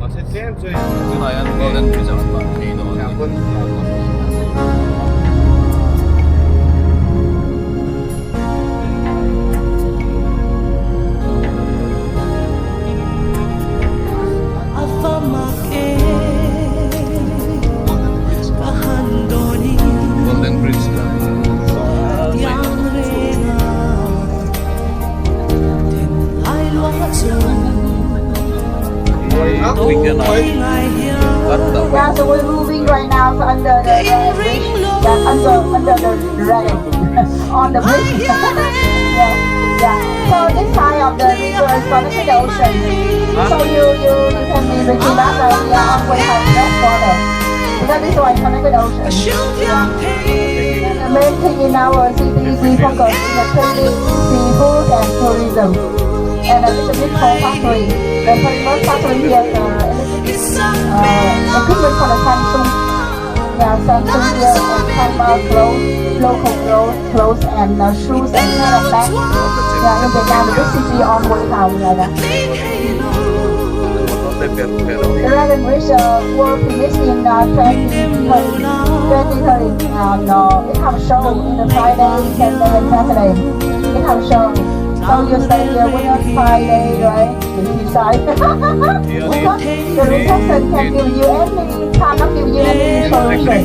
Ito na yan, Golden Bridge ang volcano. Golden Bridge lang. We cannot. Yeah, so we're moving right now so under the bridge. Yeah, under the rail. On the bridge. yeah. So this side of the river is connected to the ocean. So you can be reaching back we are on way home next border. Because this one is connected to the ocean. And the main thing in our city we focus on the trading, seafood and tourism. And a little bit coal factory. The famous factory here is equipment for the Samsung. Yeah, Samsung here and China clothes, local clothes and shoes and handbags. Yeah, in Vietnam, the big city on Hội Thảo like that. The Dragon Bridge will finish in 2030. It has show in the Friday, Saturday and Saturday. It has show. So you stay here with us Friday, right? You decide. Because the reception can give you any, cannot give you any solution.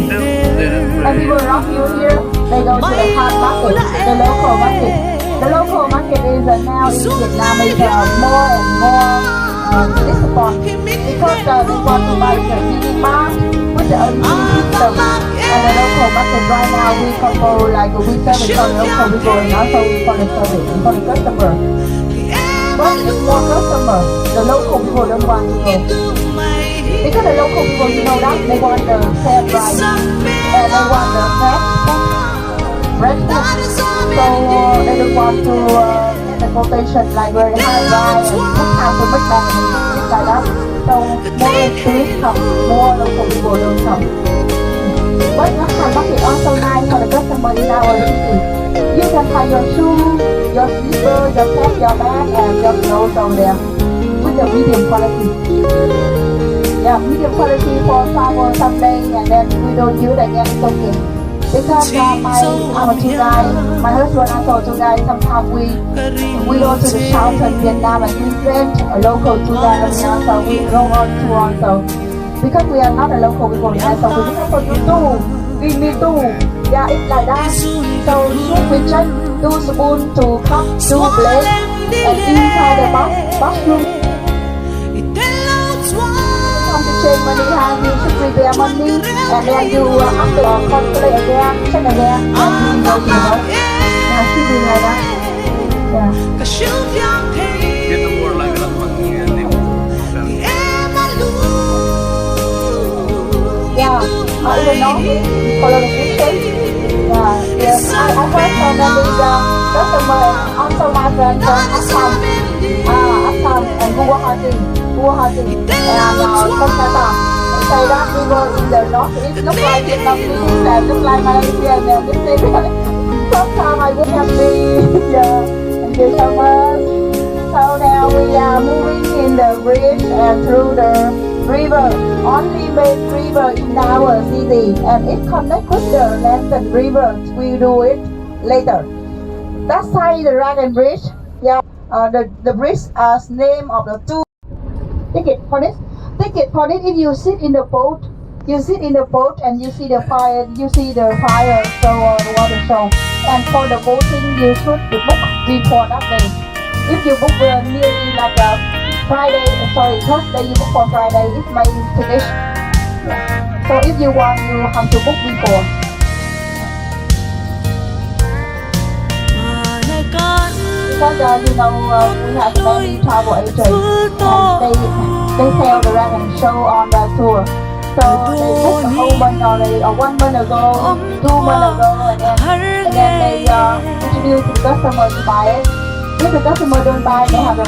And people rock you here, they go to the hard market, the local market. The local market is now in Vietnam is more and more disappointed because they want to buy the mini mart with the system. And the local market right now we control like we service for the local people and also for the service for the customer. But it's more customer. The local people don't want to go. Because the local people, you know that, they want the fair price. And they want the fresh food. So they don't want to get the quotation like very high price and put out too much money, things like that. So more tourists come, more local people don't come. But the market also nice for the customer in our city. You can find your shoe, your slipper, your cap, your bag, and your clothes over there with the medium quality. Yeah, medium quality for travel someday, and then we don't use again. It's okay. Because our tour guide, my husband also tour guide. Sometimes we go to the southern Vietnam and we rent a local tour guide. So we go on tour also. Because we are not a local people, so we need for you too. We need to. Yeah, it's like that. So should we check two spoon, two cup, two plate, and inside the bathroom. Come to change money, you should prepare money, and then you after calculate again, check again, and you go to the work. Yeah, should be like that. Yeah. Dito more like that one. Yeah, I don't know. Follow the picture. Yeah, yes. I heard from the customer also my friend from Assam and Guwahati, and Kolkata. They say that we were in the northeast, look like Vietnamese and look like Malaysia, and they say first time I would have been. Yeah, thank you so much. So now we are moving in the bridge and through the river, only main river in our city, and it connects with the Lantern River. We do it later. That side the Dragon Bridge. Yeah, the bridge is name of the two. Ticket for this. Ticket for it. If you sit in the boat, you sit in the boat and you see the fire. You see the fire show or the water show. And for the boating, you should book before that day. If you book nearly like a Thursday, you book for Friday, it may finish. Yeah. So if you want, you have to book before. Because we have many travel agents and they sell the Dragon show on the tour. So they book a whole month already, or 1 month ago, 2 months ago, and then they introduce the customer to buy it. If the customer don't buy, they have the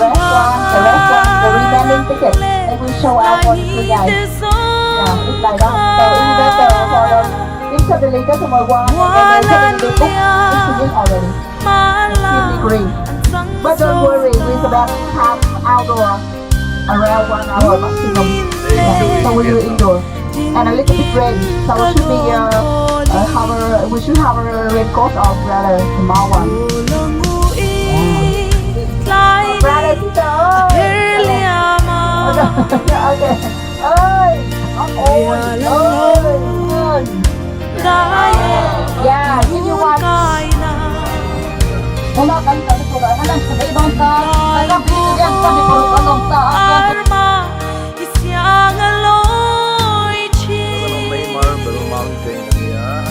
remaining ticket, they will show out for the free guys. Yeah, it's like that. So it's better for them. If suddenly customer wants, and then they suddenly book, it's finished already. It's really great. But don't worry, we about half outdoor. around 1 hour maximum. Yeah, so we do indoor. And a little bit rain. So we should be we should have a raincoat or rather small one. Rather sister ơi. Okay. Ơi. Ôi. Yeah, give you one. Wala kan kami po na lang sa ibang ta. Kaya bigyan kami po ng ta. May Marble Mountain niya.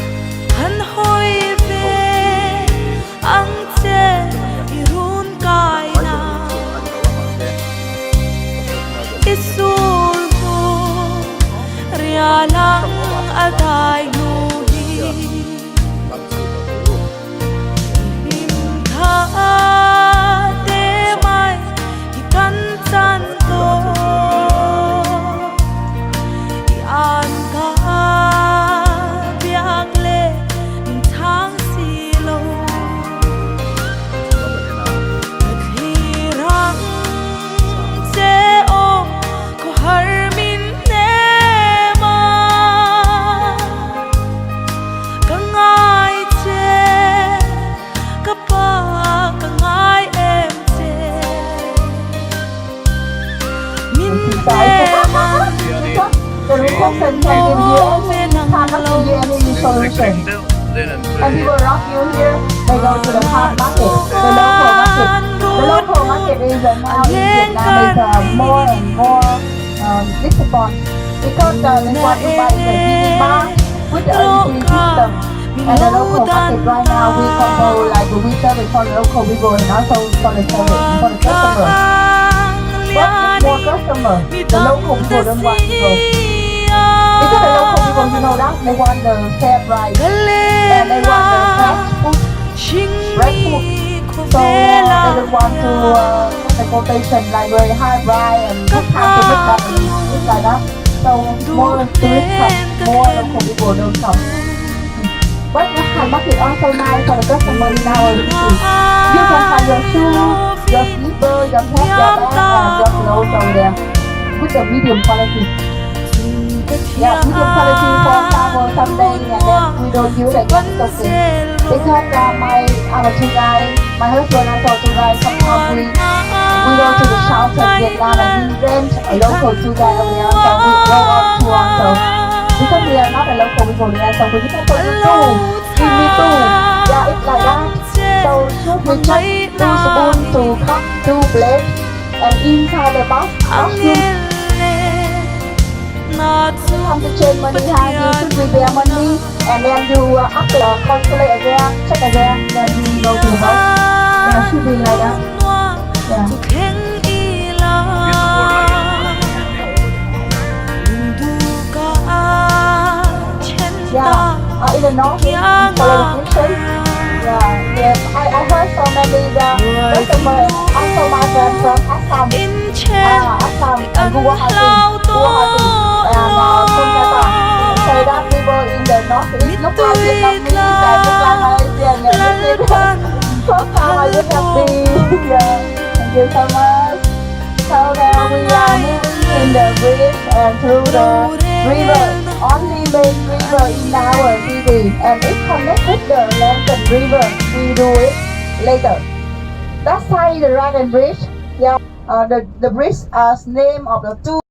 Rialang agay nuhi Himkate may ikansan to Ian ka biagle ng tang silo Naghirang seo ko harmin nema Kangay che kapag kangay em che Min tema The reception can give you any cannot give you any solution. And we will rock you here. They go to the hot market, the local market. The local market is now in Vietnam is more and more visible because they want to buy the mini bar with the electric system. And the local market right now we control like the service for the local people and also for the service for the customer. But for customer, the local people don't want to go. Because the local people, you know that, they want the fair price and they want the fresh food. So they don't want to get the quotation like very high price and good time to make that and things like that. So more tourists come, more local people don't come. But the high market also nice for the customer in our city. You can find your shoe, your slipper, your hat, your bag and your clothes over there with the medium quality. Yeah, medium quality for travel someday and then we don't use it just okay. Because our two guys, my husband and our two guys sometimes we go to the south of Vietnam and we rent a local two guy over there so we go on tour so because we are not a local people there so we just put the two, give me two, yeah it's like that. So we just two spoon, two cup, two plates and inside the box room. Come to change money, you should prepare money and then you after calculate again, check again, then we go to the house. Yeah, should be like that. Yeah, in the north, follow the mission. Yeah, yes, I heard so many customers, also my friend from Assam, and Guwahati. And say that people in the northeast look like Vietnamese and look like Malaysian and look at so far I just happy. Yeah, thank you so much. So now we are moving in the bridge and through the river, only main river in our city and it connects with the Lantern River. We do it later. That side the Dragon Bridge. Yeah, the bridge is name of the two